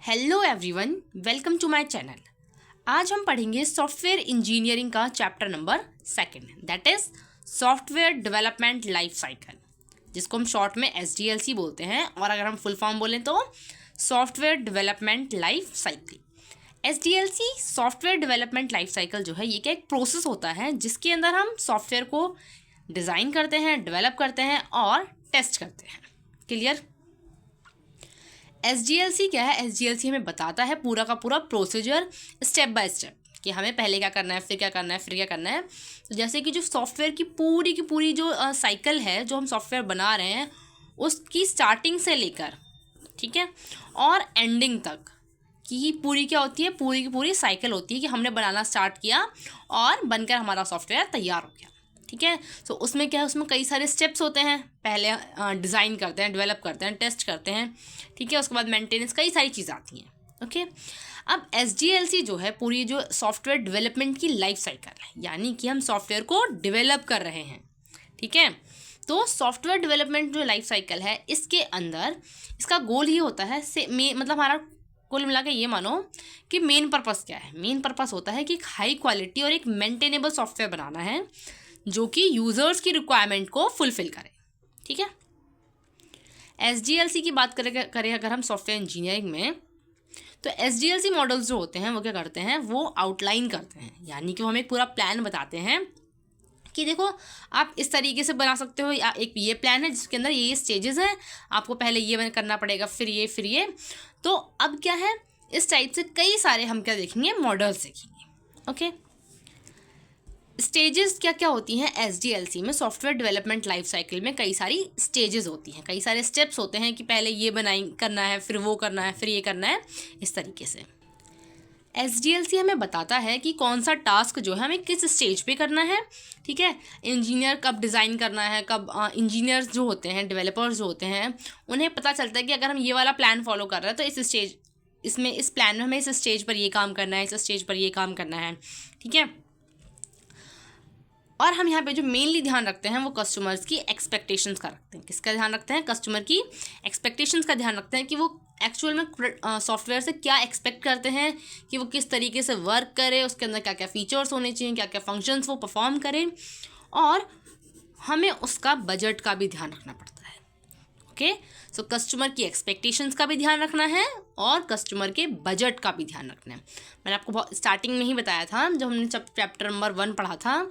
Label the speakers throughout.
Speaker 1: Hello everyone, welcome to my channel. आज हम पढ़ेंगे सॉफ्टवेयर इंजीनियरिंग का chapter number 2, that is software development life cycle, जिसको हम शॉर्ट में SDLC बोलते हैं, और अगर हम फुल फॉर्म बोलें तो software development life cycle. SDLC software development life cycle जो है ये क्या एक प्रोसेस होता है जिसके अंदर हम सॉफ्टवेयर को डिज़ाइन करते हैं, डेवलप करते हैं और टेस्ट करते हैं। क्लियर? SDLC क्या है? SDLC हमें बताता है पूरा का पूरा प्रोसीजर स्टेप बाय स्टेप कि हमें पहले क्या करना है, फिर क्या करना है, फिर क्या करना है। तो जैसे कि जो सॉफ्टवेयर की पूरी जो साइकिल है, जो हम सॉफ्टवेयर बना रहे हैं, उसकी स्टार्टिंग से लेकर, ठीक है, और एंडिंग तक की पूरी क्या होती है, पूरी की पूरी साइकिल होती है कि हमने बनाना स्टार्ट किया और बनकर हमारा सॉफ्टवेयर तैयार हो गया। ठीक है, तो उसमें क्या है, उसमें कई सारे स्टेप्स होते हैं। पहले डिज़ाइन करते हैं, डेवलप करते हैं, टेस्ट करते हैं, ठीक है, उसके बाद मेंटेनेंस, कई सारी चीज़ें आती हैं। ओके, अब SDLC जो है पूरी जो सॉफ्टवेयर डेवलपमेंट की लाइफ साइकिल है, यानी कि हम सॉफ्टवेयर को डेवलप कर रहे हैं। ठीक है, तो सॉफ्टवेयर डेवलपमेंट जो लाइफ साइकिल है, इसके अंदर इसका गोल ये होता है मतलब हमारा कुल मिला के ये मानो कि मेन पर्पस क्या है। मेन पर्पस होता है कि एक हाई क्वालिटी और एक मेंटेनेबल सॉफ्टवेयर बनाना है जो कि यूज़र्स की रिक्वायरमेंट को फुलफ़िल करे। ठीक है, SDLC की बात करें अगर हम सॉफ्टवेयर इंजीनियरिंग में, तो SDLC मॉडल्स जो होते हैं वो क्या करते हैं, वो आउटलाइन करते हैं, यानी कि वो हमें एक पूरा प्लान बताते हैं कि देखो आप इस तरीके से बना सकते हो, या एक ये प्लान है जिसके अंदर ये स्टेजेस हैं, आपको पहले ये करना पड़ेगा, फिर ये। तो अब क्या है, इस टाइप से कई सारे हम क्या देखेंगे, मॉडल्स देखेंगे। ओके, स्टेजेस क्या क्या होती हैं SDLC में? सॉफ्टवेयर डेवलपमेंट लाइफ साइकिल में कई सारी स्टेजेस होती हैं, कई सारे स्टेप्स होते हैं कि पहले ये करना है, फिर वो करना है, फिर ये करना है। इस तरीके से SDLC हमें बताता है कि कौन सा टास्क जो है हमें किस स्टेज पे करना है। ठीक है, इंजीनियर कब डिज़ाइन करना है, कब इंजीनियर्स जो होते हैं, डेवलपर्स जो होते हैं, उन्हें पता चलता है कि अगर हम ये वाला प्लान फॉलो कर रहे हैं तो इस प्लान में हमें इस स्टेज पर ये काम करना है, इस स्टेज पर ये काम करना है। ठीक है, और हम यहाँ पे जो मेनली ध्यान रखते हैं वो कस्टमर्स की एक्सपेक्टेशंस का रखते हैं। किसका ध्यान रखते हैं? कस्टमर की एक्सपेक्टेशंस का ध्यान रखते हैं कि वो एक्चुअल में सॉफ्टवेयर से क्या एक्सपेक्ट करते हैं, कि वो किस तरीके से वर्क करे, उसके अंदर क्या क्या फीचर्स होने चाहिए, क्या क्या फंक्शंस वो परफॉर्म करे, और हमें उसका बजट का भी ध्यान रखना पड़ता है। ओके, सो कस्टमर की एक्सपेक्टेशंस का भी ध्यान रखना है और कस्टमर के बजट का भी ध्यान रखना है। मैंने आपको बहुत स्टार्टिंग में ही बताया था जब हमने चैप्टर नंबर 1 पढ़ा था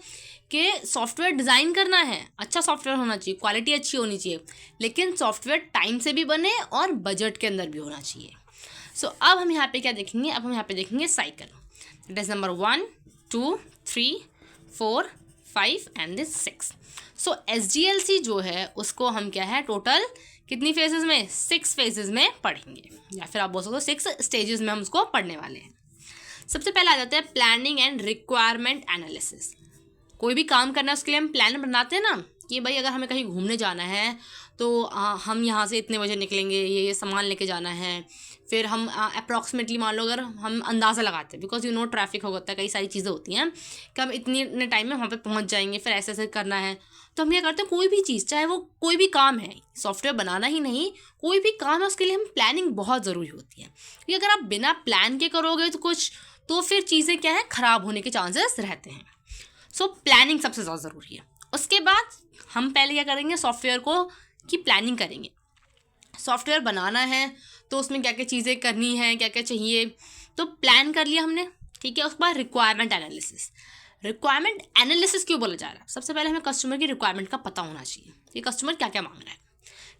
Speaker 1: कि सॉफ्टवेयर डिज़ाइन करना है, अच्छा सॉफ्टवेयर होना चाहिए, क्वालिटी अच्छी होनी चाहिए, लेकिन सॉफ्टवेयर टाइम से भी बने और बजट के अंदर भी होना चाहिए। सो अब हम यहाँ पे क्या देखेंगे, अब हम यहाँ पे देखेंगे cycle, that is number 1, 2, 3, 4, 5 and 6। So SDLC जो है उसको हम क्या है, टोटल कितनी फेजेस में, 6 फेजेस में पढ़ेंगे, या फिर आप बोल सकते हो 6 स्टेजेस में हम उसको पढ़ने वाले हैं। सबसे पहले आ जाता है प्लानिंग एंड रिक्वायरमेंट एनालिसिस। कोई भी काम करना है उसके लिए हम प्लान बनाते हैं ना, कि भाई अगर हमें कहीं घूमने जाना है तो हम यहाँ से इतने बजे निकलेंगे, ये सामान लेके जाना है, फिर हम अप्रॉक्सीमेटली मान लो अगर हम अंदाज़ा लगाते हैं, बिकॉज ट्रैफिक होता है, कई सारी चीज़ें होती हैं कि हम इतने टाइम में वहाँ पे पहुँच जाएंगे, फिर ऐसे करना है। तो हम क्या करते हैं, कोई भी चीज़, चाहे वो कोई भी काम है, सॉफ्टवेयर बनाना ही नहीं, कोई भी काम है, उसके लिए हम प्लानिंग बहुत ज़रूरी होती है, क्योंकि अगर आप बिना प्लान के करोगे तो फिर चीज़ें क्या है, ख़राब होने के चांसेस रहते हैं। सो प्लानिंग सबसे ज़्यादा ज़रूरी है। उसके बाद हम पहले क्या करेंगे, सॉफ्टवेयर की प्लानिंग करेंगे। सॉफ्टवेयर बनाना है तो उसमें क्या क्या चीज़ें करनी है, क्या क्या चाहिए, तो प्लान कर लिया हमने। ठीक है, उसके बाद रिक्वायरमेंट एनालिसिस क्यों बोला जा रहा है? सबसे पहले हमें कस्टमर की रिक्वायरमेंट का पता होना चाहिए कि कस्टमर क्या क्या मांग रहा है।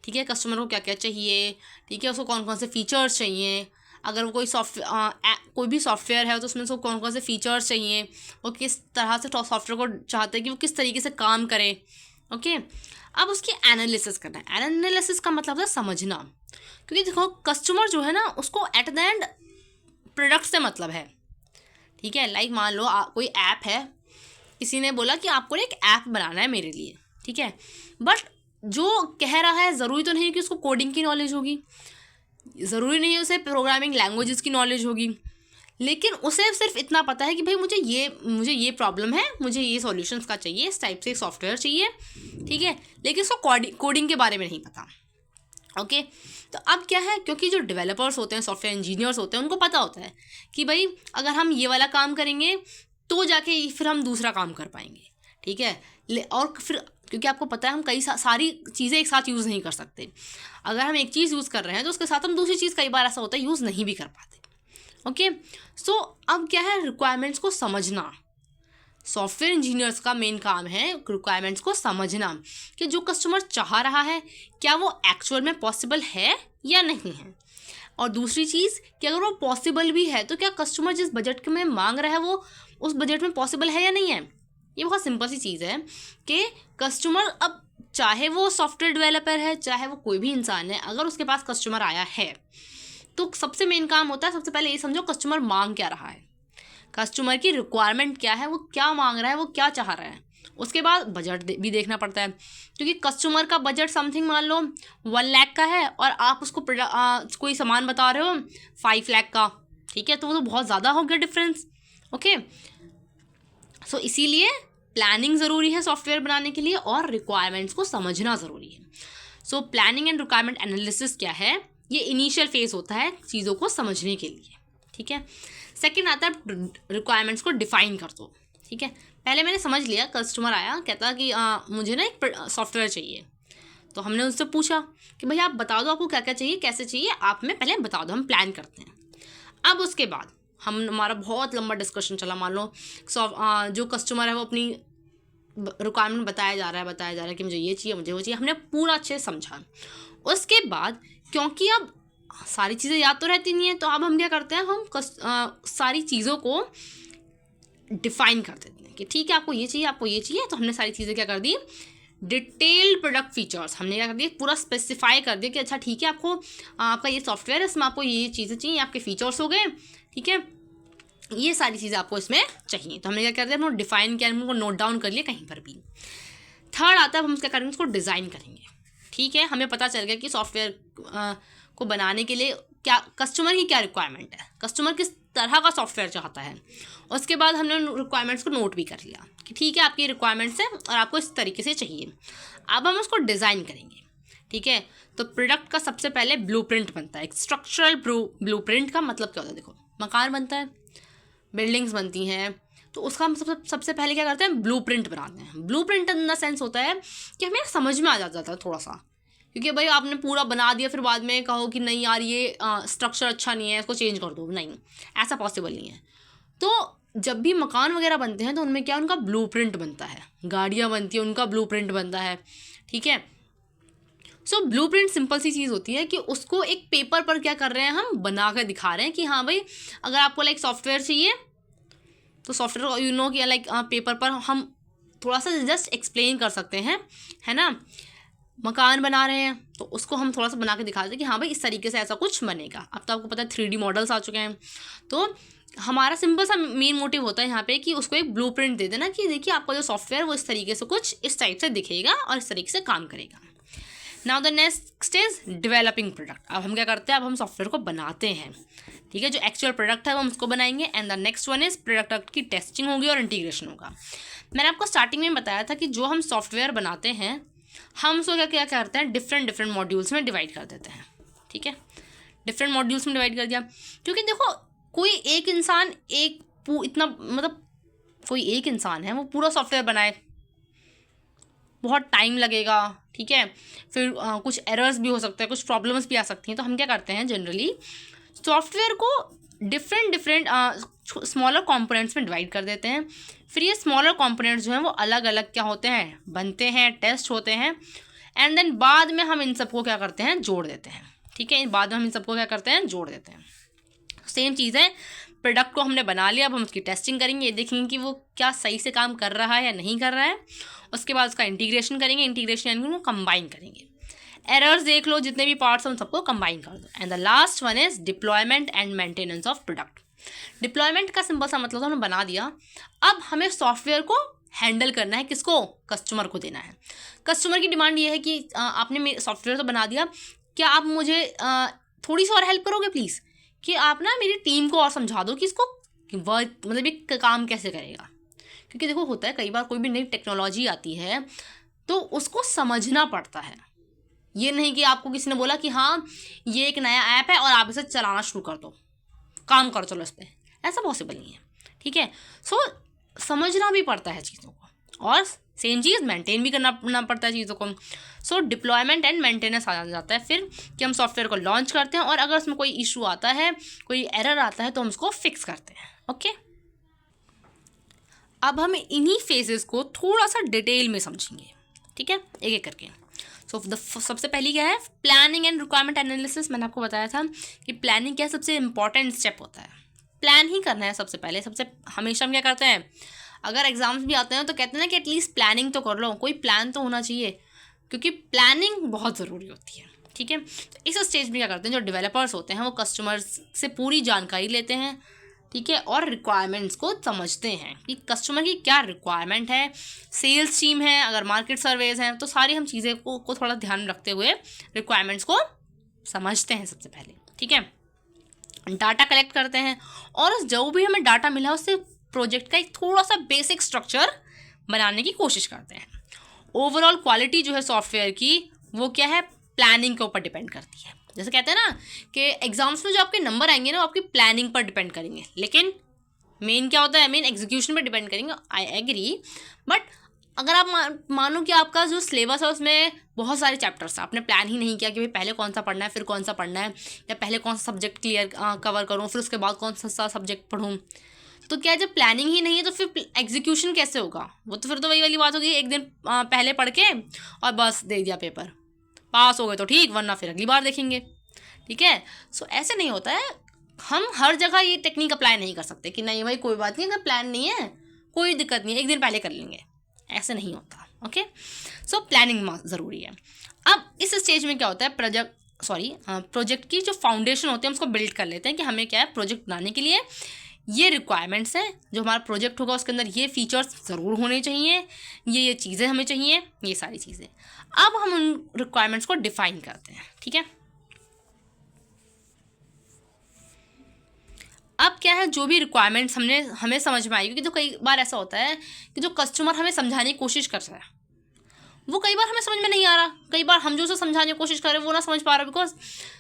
Speaker 1: ठीक है, कस्टमर को क्या क्या चाहिए, ठीक है, उसको कौन कौन से फीचर्स चाहिए, अगर वो कोई भी सॉफ्टवेयर है तो उसमें उसको कौन कौन से फीचर्स चाहिए, वो किस तरह से सॉफ्टवेयर को चाहते हैं कि वो किस तरीके से काम करे। ओके, अब उसकी एनालिसिस करना है। एनालिसिस का मतलब है समझना, क्योंकि देखो कस्टमर जो है ना, उसको एट द एंड प्रोडक्ट से मतलब है। ठीक है, लाइक मान लो कोई ऐप है, किसी ने बोला कि आपको एक ऐप बनाना है मेरे लिए, ठीक है, बट जो कह रहा है ज़रूरी तो नहीं कि उसको कोडिंग की नॉलेज होगी, ज़रूरी नहीं है उसे प्रोग्रामिंग लैंग्वेजेस की नॉलेज होगी, लेकिन उसे सिर्फ इतना पता है कि भाई मुझे ये प्रॉब्लम है, मुझे ये सॉल्यूशंस का चाहिए, इस टाइप से एक सॉफ्टवेयर चाहिए। ठीक है, लेकिन उसको कोडिंग के बारे में नहीं पता। ओके तो अब क्या है, क्योंकि जो डेवलपर्स होते हैं, सॉफ्टवेयर इंजीनियर्स होते हैं, उनको पता होता है कि भाई अगर हम ये वाला काम करेंगे तो जाके फिर हम दूसरा काम कर पाएंगे, ठीक है। और फिर क्योंकि आपको पता है हम कई सारी चीज़ें एक साथ यूज़ नहीं कर सकते। अगर हम एक चीज़ यूज़ कर रहे हैं तो उसके साथ हम दूसरी चीज़ कई बार ऐसा होता है यूज़ नहीं भी कर पाते। ओके सो अब क्या है, रिक्वायरमेंट्स को समझना। सॉफ्टवेयर इंजीनियर्स का मेन काम है रिक्वायरमेंट्स को समझना कि जो कस्टमर चाह रहा है क्या वो एक्चुअल में पॉसिबल है या नहीं है। और दूसरी चीज़ कि अगर वो पॉसिबल भी है तो क्या कस्टमर जिस बजट में मांग रहा है वो उस बजट में पॉसिबल है या नहीं है। ये बहुत सिंपल सी चीज़ है कि कस्टमर, अब चाहे वो सॉफ्टवेयर डेवलपर है चाहे वो कोई भी इंसान है, अगर उसके पास कस्टमर आया है तो सबसे मेन काम होता है, सबसे पहले ये समझो कस्टमर मांग क्या रहा है, कस्टमर की रिक्वायरमेंट क्या है, वो क्या मांग रहा है, वो क्या चाह रहा है। उसके बाद बजट भी देखना पड़ता है, क्योंकि कस्टमर का बजट समथिंग मान लो 1 लाख का है और आप उसको कोई सामान बता रहे हो 5 लाख का, ठीक है, तो वो तो बहुत ज़्यादा हो गया डिफरेंस। ओके सो इसीलिए प्लानिंग ज़रूरी है सॉफ्टवेयर बनाने के लिए और रिक्वायरमेंट्स को समझना ज़रूरी है। So planning and requirement analysis क्या है, ये इनिशियल फेज होता है चीज़ों को समझने के लिए, ठीक है। सेकंड आता है रिक्वायरमेंट्स को डिफाइन कर दो, ठीक है। पहले मैंने समझ लिया, कस्टमर आया कहता कि मुझे ना एक सॉफ्टवेयर चाहिए, तो हमने उससे पूछा कि भाई आप बता दो आपको क्या क्या चाहिए, कैसे चाहिए, आप हमें पहले बता दो, हम प्लान करते हैं। अब उसके बाद हमारा बहुत लंबा डिस्कशन चला, मान लो जो कस्टमर है वो अपनी रिक्वायरमेंट बताया जा रहा है कि मुझे ये चाहिए, मुझे वो चाहिए, हमने पूरा अच्छे से समझा। उसके बाद क्योंकि अब सारी चीज़ें याद तो रहती नहीं है, तो अब हम क्या करते हैं, हम सारी चीज़ों को डिफाइन कर देते हैं कि ठीक है आपको ये चाहिए, आपको ये चाहिए। तो हमने सारी चीज़ें क्या कर दी, डिटेल्ड प्रोडक्ट फीचर्स हमने क्या कर दिया, पूरा स्पेसिफाई कर दिया कि अच्छा ठीक है आपको आपका ये सॉफ्टवेयर है, इसमें आपको ये चीज़ें चाहिए, आपके फीचर्स हो गए, ठीक है, ये सारी चीज़ें आपको इसमें चाहिए। तो हमने क्या कर दिया, हमने डिफाइन किया, हमको नोट डाउन कर लिया कहीं पर भी। थर्ड आता है हम क्या करेंगे, उसको डिज़ाइन करेंगे, ठीक है। हमें पता चल गया कि सॉफ्टवेयर को बनाने के लिए क्या कस्टमर की क्या रिक्वायरमेंट है, कस्टमर किस तरह का सॉफ्टवेयर चाहता है। उसके बाद हमने रिक्वायरमेंट्स को नोट भी कर लिया कि ठीक है आपकी रिक्वायरमेंट्स है और आपको इस तरीके से चाहिए। अब हम उसको डिज़ाइन करेंगे, ठीक है। तो प्रोडक्ट का सबसे पहले ब्लूप्रिंट बनता है। एक स्ट्रक्चरल ब्लूप्रिंट का मतलब क्या होता है, देखो मकान बनता है, बिल्डिंग्स बनती हैं, तो उसका हम सबसे पहले क्या करते हैं, ब्लूप्रिंट बनाते हैं। ब्लूप्रिंट इन द सेंस होता है कि हमें समझ में आ जाता है थोड़ा सा, क्योंकि भाई आपने पूरा बना दिया फिर बाद में कहो कि नहीं यार ये स्ट्रक्चर अच्छा नहीं है, इसको चेंज कर दो, नहीं, ऐसा पॉसिबल नहीं है। तो जब भी मकान वगैरह बनते हैं तो उनमें क्या उनका ब्लूप्रिंट बनता है, गाड़ियाँ बनती हैं उनका ब्लूप्रिंट बनता है, ठीक है। सो ब्लूप्रिंट सिंपल सी चीज़ होती है कि उसको एक पेपर पर क्या कर रहे हैं, हम बना कर दिखा रहे हैं कि हाँ भाई अगर आपको लाइक सॉफ्टवेयर चाहिए तो सॉफ्टवेयर यू नो कि लाइक पेपर पर हम थोड़ा सा जस्ट एक्सप्लेन कर सकते हैं, है ना। मकान बना रहे हैं तो उसको हम थोड़ा सा बना के दिखा देते हैं कि हाँ भाई इस तरीके से ऐसा कुछ बनेगा। अब तो आपको पता है 3D मॉडल्स आ चुके हैं, तो हमारा सिंपल सा मेन मोटिव होता है यहाँ पे कि उसको एक ब्लूप्रिंट दे देना कि देखिए आपका जो सॉफ्टवेयर वो इस तरीके से कुछ इस टाइप से दिखेगा और इस तरीके से काम करेगा। Now the next is developing product. अब हम क्या करते हैं, अब हम सॉफ्टवेयर को बनाते हैं, ठीक है। जो एक्चुअल प्रोडक्ट है वो हम उसको बनाएंगे। And the next one is product की टेस्टिंग होगी और इंटीग्रेशन होगा। मैंने आपको स्टार्टिंग में बताया था कि जो हम सॉफ्टवेयर बनाते हैं हम उसको क्या करते हैं, डिफरेंट मॉड्यूल्स में डिवाइड कर देते हैं, ठीक है। डिफरेंट मॉड्यूल्स में डिवाइड कर दिया, क्योंकि देखो कोई एक इंसान इतना मतलब कोई एक इंसान है वो पूरा सॉफ्टवेयर बनाए, बहुत टाइम लगेगा, ठीक है। फिर कुछ एरर्स भी हो सकते हैं, कुछ प्रॉब्लम्स भी आ सकती हैं। तो हम क्या करते हैं, जनरली सॉफ्टवेयर को डिफरेंट स्मॉलर कंपोनेंट्स में डिवाइड कर देते हैं। फिर ये स्मॉलर कंपोनेंट्स जो हैं वो अलग अलग क्या होते हैं, बनते हैं, टेस्ट होते हैं। एंड देन बाद में हम इन सबको क्या करते हैं, जोड़ देते हैं, ठीक है। बाद में हम इन सबको क्या करते हैं, जोड़ देते हैं। सेम चीज़ है, प्रोडक्ट को हमने बना लिया, अब हम उसकी टेस्टिंग करेंगे, ये देखेंगे कि वो क्या सही से काम कर रहा है या नहीं कर रहा है। उसके बाद उसका इंटीग्रेशन करेंगे, इंटीग्रेशन यानी उनको कंबाइन करेंगे। एरर्स देख लो, जितने भी पार्ट्स हैं उन सबको कंबाइन कर दो। And the last one is deployment and maintenance of product. Deployment का सिंपल सा मतलब हमने बना दिया, अब हमें सॉफ्टवेयर को हैंडल करना है, किसको, कस्टमर को देना है। कस्टमर की डिमांड ये है कि आपने सॉफ्टवेयर तो बना दिया, क्या आप मुझे थोड़ी सी और हेल्प करोगे प्लीज़, कि आप ना मेरी टीम को और समझा दो कि इसको वर्क मतलब ये काम कैसे करेगा। क्योंकि देखो होता है कई बार कोई भी नई टेक्नोलॉजी आती है तो उसको समझना पड़ता है, ये नहीं कि आपको किसी ने बोला कि हाँ ये एक नया ऐप है और आप इसे चलाना शुरू कर दो, काम करो चलो इस पर, ऐसा पॉसिबल नहीं है। ठीक है, सो समझना भी पड़ता है चीज़ों को, और सेम चीज़ मेंटेन भी करना पड़ता है चीज़ों को। सो डिप्लॉयमेंट एंड मेंटेनेंस आ जाता है फिर कि हम सॉफ्टवेयर को लॉन्च करते हैं और अगर उसमें कोई इशू आता है, कोई एरर आता है, तो हम उसको फिक्स करते हैं। ओके, अब हम इन्हीं फेजेस को थोड़ा सा डिटेल में समझेंगे। ठीक है, एक एक करके। सो सबसे पहली क्या है, प्लानिंग एंड रिक्वायरमेंट एनालिसिस। मैंने आपको बताया था कि प्लानिंग क्या सबसे इंपॉर्टेंट स्टेप होता है, प्लान ही करना है सबसे पहले। हमेशा हम क्या करते हैं, अगर एग्जाम्स भी आते हैं तो कहते हैं ना कि एटलीस्ट प्लानिंग तो कर लो, कोई प्लान तो होना चाहिए, क्योंकि प्लानिंग बहुत ज़रूरी होती है। ठीक है, तो इस स्टेज में क्या करते हैं, जो डेवलपर्स होते हैं वो कस्टमर्स से पूरी जानकारी लेते हैं। ठीक है, और रिक्वायरमेंट्स को समझते हैं कि कस्टमर की क्या रिक्वायरमेंट है। सेल्स टीम है, अगर मार्केट सर्वेज हैं, तो सारी हम चीज़ें को थोड़ा ध्यान रखते हुए रिक्वायरमेंट्स को समझते हैं सबसे पहले। ठीक है, डाटा कलेक्ट करते हैं और जो भी हमें डाटा मिला उससे प्रोजेक्ट का एक थोड़ा सा बेसिक स्ट्रक्चर बनाने की कोशिश करते हैं। ओवरऑल क्वालिटी जो है सॉफ्टवेयर की, वो क्या है, प्लानिंग के ऊपर डिपेंड करती है। जैसे कहते हैं ना कि एग्जाम्स में जो आपके नंबर आएंगे ना वो आपकी प्लानिंग पर डिपेंड करेंगे, लेकिन मेन क्या होता है, मेन एग्जीक्यूशन पर डिपेंड करेंगे। आई एग्री, बट अगर आप मानो कि आपका जो सिलेबस है उसमें बहुत सारे चैप्टर्स हैं, आपने प्लान ही नहीं किया कि भाई पहले कौन सा पढ़ना है, फिर कौन सा पढ़ना है, या पहले कौन सा सब्जेक्ट कवर करूँ, फिर उसके बाद कौन सा सब्जेक्ट पढ़ूँ, तो क्या जब प्लानिंग ही नहीं है तो फिर एग्जीक्यूशन कैसे होगा। वो तो फिर तो वही वाली बात होगी, एक दिन पहले पढ़ के और बस दे दिया पेपर, पास हो गए तो ठीक, वरना फिर अगली बार देखेंगे। ठीक है, सो ऐसे नहीं होता है। हम हर जगह ये टेक्निक अप्लाई नहीं कर सकते कि नहीं भाई कोई बात नहीं, अगर प्लान नहीं है कोई दिक्कत नहीं है, एक दिन पहले कर लेंगे, ऐसे नहीं होता। ओके, सो प्लानिंग ज़रूरी है। अब इस स्टेज में क्या होता है, प्रोजेक्ट की जो फाउंडेशन होते हैं उसको बिल्ड कर लेते हैं कि हमें क्या है, प्रोजेक्ट बनाने के लिए ये रिक्वायरमेंट्स हैं, जो हमारा प्रोजेक्ट होगा उसके अंदर ये फीचर्स ज़रूर होने चाहिए, ये चीज़ें हमें चाहिए, ये सारी चीज़ें। अब हम उन रिक्वायरमेंट्स को डिफाइन करते हैं। ठीक है, अब क्या है, जो भी रिक्वायरमेंट्स हमें समझ में आई, क्योंकि तो कई बार ऐसा होता है कि जो कस्टमर हमें समझाने की कोशिश कर रहा है वो कई बार हमें समझ में नहीं आ रहा, कई बार हम जो उसे समझाने की कोशिश कर रहे हैं वो ना समझ पा रहा, बिकॉज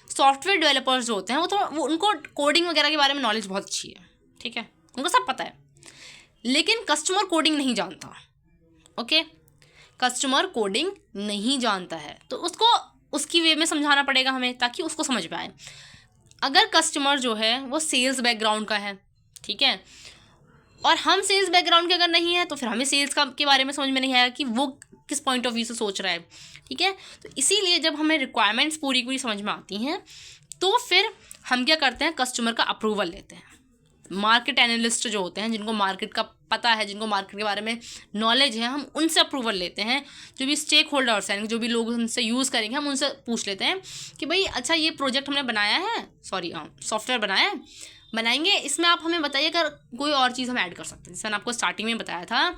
Speaker 1: सॉफ्टवेयर डेवलपर्स जो होते हैं वो उनको कोडिंग वगैरह के बारे में नॉलेज बहुत अच्छी है। ठीक है, उनको सब पता है, लेकिन कस्टमर कोडिंग नहीं जानता। ओके, कस्टमर कोडिंग नहीं जानता है, तो उसको उसकी वे में समझाना पड़ेगा हमें, ताकि उसको समझ में आए। अगर कस्टमर जो है वो सेल्स बैकग्राउंड का है, ठीक है, और हम सेल्स बैकग्राउंड के अगर नहीं है तो फिर हमें सेल्स के बारे में समझ में नहीं आएगा कि वो किस पॉइंट ऑफ व्यू से सोच रहा है। ठीक है, तो इसीलिए जब हमें रिक्वायरमेंट्स पूरी समझ में आती हैं तो फिर हम क्या करते हैं, कस्टमर का अप्रूवल लेते हैं। मार्केट एनालिस्ट जो होते हैं, जिनको मार्केट का पता है, जिनको मार्केट के बारे में नॉलेज है, हम उनसे अप्रूवल लेते हैं। जो भी स्टेक होल्डर्स हैं, जो भी लोग उनसे यूज़ करेंगे, हम उनसे पूछ लेते हैं कि भाई अच्छा ये प्रोजेक्ट हमने बनाया है, सॉफ्टवेयर बनाया है, बनाएंगे, इसमें आप हमें बताइए अगर कोई और चीज़ हम ऐड कर सकते हैं। जैसे मैंने आपको स्टार्टिंग में बताया था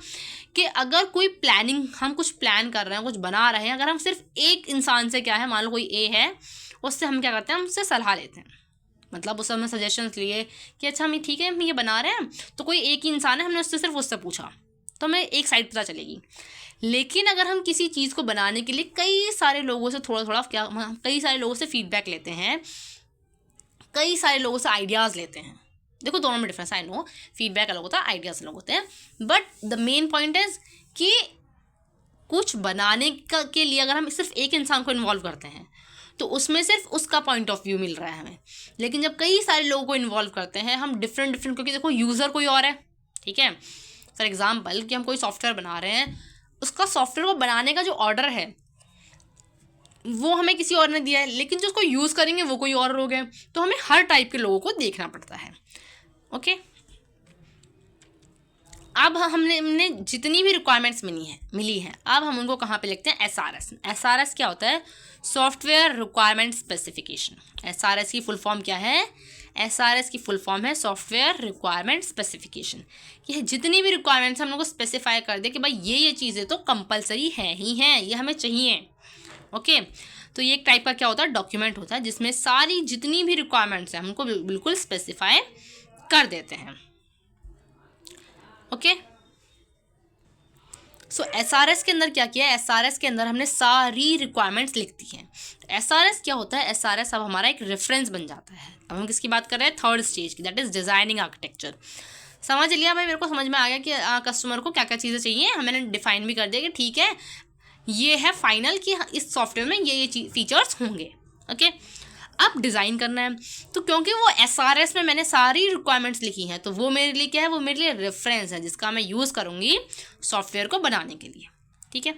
Speaker 1: कि अगर कोई प्लानिंग, हम कुछ प्लान कर रहे हैं, कुछ बना रहे हैं, अगर हम सिर्फ एक इंसान से, क्या है, मान लो कोई ए है, उससे हम क्या करते हैं, हम उससे सलाह लेते हैं, मतलब उस हमने सजेशंस लिए कि अच्छा हम ठीक है हम ये बना रहे हैं, तो कोई एक ही इंसान है, हमने उससे पूछा, तो हमें एक साइड पता चलेगी। लेकिन अगर हम किसी चीज़ को बनाने के लिए कई सारे लोगों से कई सारे लोगों से फीडबैक लेते हैं, कई सारे लोगों से आइडियाज़ लेते हैं, देखो दोनों में डिफरेंस, आई नो, फीडबैक अलग होता है, आइडियाज़ अलग होते हैं, but the main point is कि कुछ बनाने के लिए अगर हम सिर्फ एक इंसान को इन्वॉल्व करते हैं तो उसमें सिर्फ उसका पॉइंट ऑफ व्यू मिल रहा है हमें। लेकिन जब कई सारे लोगों को इन्वॉल्व करते हैं हम, डिफरेंट, क्योंकि देखो यूज़र कोई और है, ठीक है, फॉर एग्जाम्पल कि हम कोई सॉफ्टवेयर बना रहे हैं, उसका सॉफ्टवेयर को बनाने का जो ऑर्डर है वो हमें किसी और ने दिया है, लेकिन जो उसको यूज़ करेंगे वो कोई और लोग हैं, तो हमें हर टाइप के लोगों को देखना पड़ता है। ओके, अब हमने जितनी भी रिक्वायरमेंट्स मिली हैं, अब हम उनको कहाँ पे लिखते हैं, SRS क्या होता है, सॉफ्टवेयर रिक्वायरमेंट स्पेसिफिकेशन। SRS की फुल फॉर्म क्या है, SRS की फुल फॉर्म है सॉफ्टवेयर रिक्वायरमेंट स्पेसिफिकेशन। ये जितनी भी रिक्वायरमेंट्स हम लोग को स्पेसिफाई कर दे कि भाई ये चीज़ें तो कंपलसरी हैं ही हैं, ये हमें चाहिए। ओके, तो ये एक टाइप का क्या होता है, डॉक्यूमेंट होता है, जिसमें सारी जितनी भी रिक्वायरमेंट्स हैं हमको बिल्कुल स्पेसिफाई कर देते हैं। ओके, सो SRS के अंदर क्या किया है, SRS के अंदर हमने सारी रिक्वायरमेंट्स लिख दी हैं। SRS क्या होता है, SRS अब हमारा एक रेफरेंस बन जाता है। अब हम किसकी बात कर रहे हैं, थर्ड स्टेज की, दैट इज़ डिज़ाइनिंग आर्किटेक्चर। समझ लिया भाई, मेरे को समझ में आ गया कि कस्टमर को क्या क्या चीज़ें चाहिए, मैंने डिफाइन भी कर दिया कि ठीक है ये है फाइनल कि इस सॉफ्टवेयर में ये फीचर्स होंगे। ओके, अब डिज़ाइन करना है, तो क्योंकि वो SRS में मैंने सारी रिक्वायरमेंट्स लिखी हैं तो वो मेरे लिए क्या है, वो मेरे लिए रेफरेंस है जिसका मैं यूज़ करूँगी सॉफ्टवेयर को बनाने के लिए। ठीक है,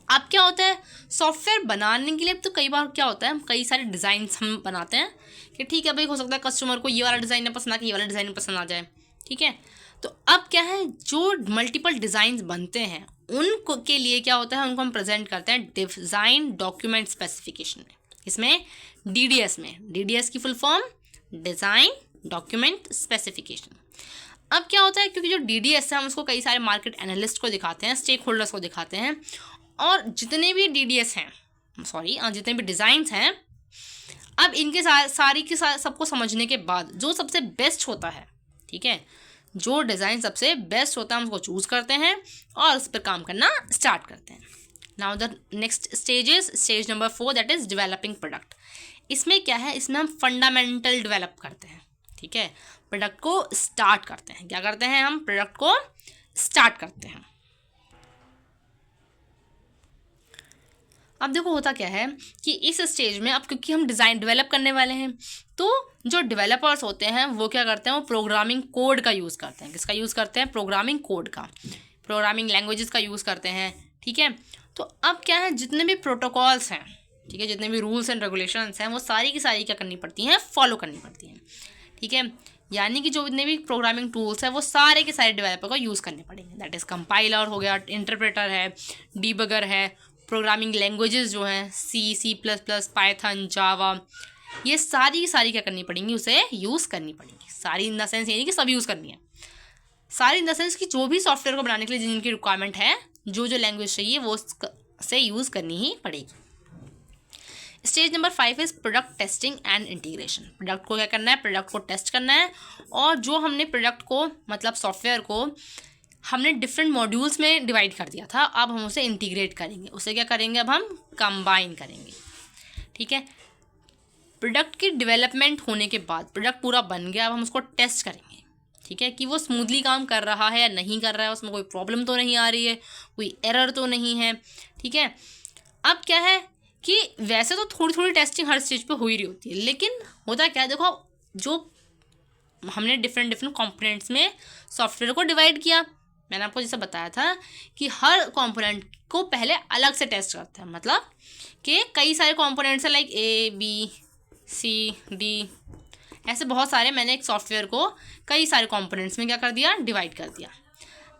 Speaker 1: अब क्या होता है सॉफ्टवेयर बनाने के लिए, तो कई बार क्या होता है कई सारे डिज़ाइंस हम बनाते हैं कि ठीक है भाई, हो सकता है कस्टमर को ये वाला डिज़ाइन पसंद आ, कि ये वाला डिज़ाइन पसंद आ जाए। ठीक है, तो अब क्या है, जो मल्टीपल डिज़ाइंस बनते हैं उनको के लिए क्या होता है, उनको हम प्रेजेंट करते हैं डिज़ाइन डॉक्यूमेंट स्पेसिफिकेशन में। इसमें DDS में, DDS की full form design document specification. अब क्या होता है, क्योंकि जो DDS है हम उसको कई सारे मार्केट एनालिस्ट को दिखाते हैं, स्टेक होल्डर्स को दिखाते हैं, और जितने भी DDS हैं, जितने भी डिज़ाइंस हैं, अब इनके सारी के सबको समझने के बाद जो सबसे बेस्ट होता है, ठीक है, जो डिज़ाइन सबसे बेस्ट होता है हम उसको चूज़ करते हैं और उस पर काम करना स्टार्ट करते हैं। Now the next stage is stage number 4, that is developing product. इसमें क्या है, इसमें हम फंडामेंटल डेवलप करते हैं। ठीक है, प्रोडक्ट को स्टार्ट करते हैं। क्या करते हैं, हम प्रोडक्ट को स्टार्ट करते हैं। अब देखो होता क्या है कि इस स्टेज में, अब क्योंकि हम डिज़ाइन डेवलप करने वाले हैं, तो जो डेवलपर्स होते हैं वो क्या करते हैं, वो प्रोग्रामिंग कोड का यूज़ करते हैं। किसका यूज़ करते हैं, प्रोग्रामिंग कोड का, प्रोग्रामिंग लैंग्वेजेस का यूज़ करते हैं। ठीक है, तो अब क्या है, जितने भी प्रोटोकॉल्स हैं, ठीक है, जितने भी रूल्स एंड रेगुलेशंस हैं, वो सारी की सारी क्या करनी पड़ती हैं, फॉलो करनी पड़ती हैं। ठीक है, यानी कि जो जितने भी प्रोग्रामिंग टूल्स हैं वो सारे के सारे डेवलपर को यूज़ करने पड़ेंगे। दैट इज़ कंपाइलर हो गया, इंटरप्रेटर है, डीबगर है, प्रोग्रामिंग लैंग्वेजेस जो हैं C++, पाइथन, जावा, ये सारी की सारी क्या करनी पड़ेंगी, उसे यूज़ करनी पड़ेंगी। सारी इन द सेंस ये नहीं कि सब यूज़ करनी है, सारी इन द सेंस कि जो भी सॉफ्टवेयर को बनाने के लिए जिनकी रिक्वायरमेंट है, जो जो लैंग्वेज चाहिए वो से यूज़ करनी ही पड़ेगी। Stage number 5 is product testing and integration. Product को क्या करना है, प्रोडक्ट को टेस्ट करना है, और जो हमने प्रोडक्ट को मतलब सॉफ्टवेयर को हमने डिफरेंट मॉड्यूल्स में डिवाइड कर दिया था, अब हम उसे इंटीग्रेट करेंगे। उसे क्या करेंगे, अब हम कंबाइन करेंगे। ठीक है, प्रोडक्ट की डेवलपमेंट होने के बाद प्रोडक्ट पूरा बन गया, अब हम उसको टेस्ट करेंगे। ठीक है, कि वो स्मूथली काम कर रहा है या नहीं कर रहा है, उसमें कोई प्रॉब्लम तो नहीं आ रही है, कोई एरर तो नहीं है। ठीक है, अब क्या है कि वैसे तो थोड़ी थोड़ी टेस्टिंग हर स्टेज पे हो ही रही होती है, लेकिन होता क्या है, देखो जो हमने डिफरेंट कंपोनेंट्स में सॉफ्टवेयर को डिवाइड किया, मैंने आपको जैसे बताया था कि हर कंपोनेंट को पहले अलग से टेस्ट करते हैं। मतलब कि कई सारे कंपोनेंट्स हैं, लाइक ABCD, ऐसे बहुत सारे, मैंने एक सॉफ्टवेयर को कई सारे कंपोनेंट्स में क्या कर दिया, डिवाइड कर दिया।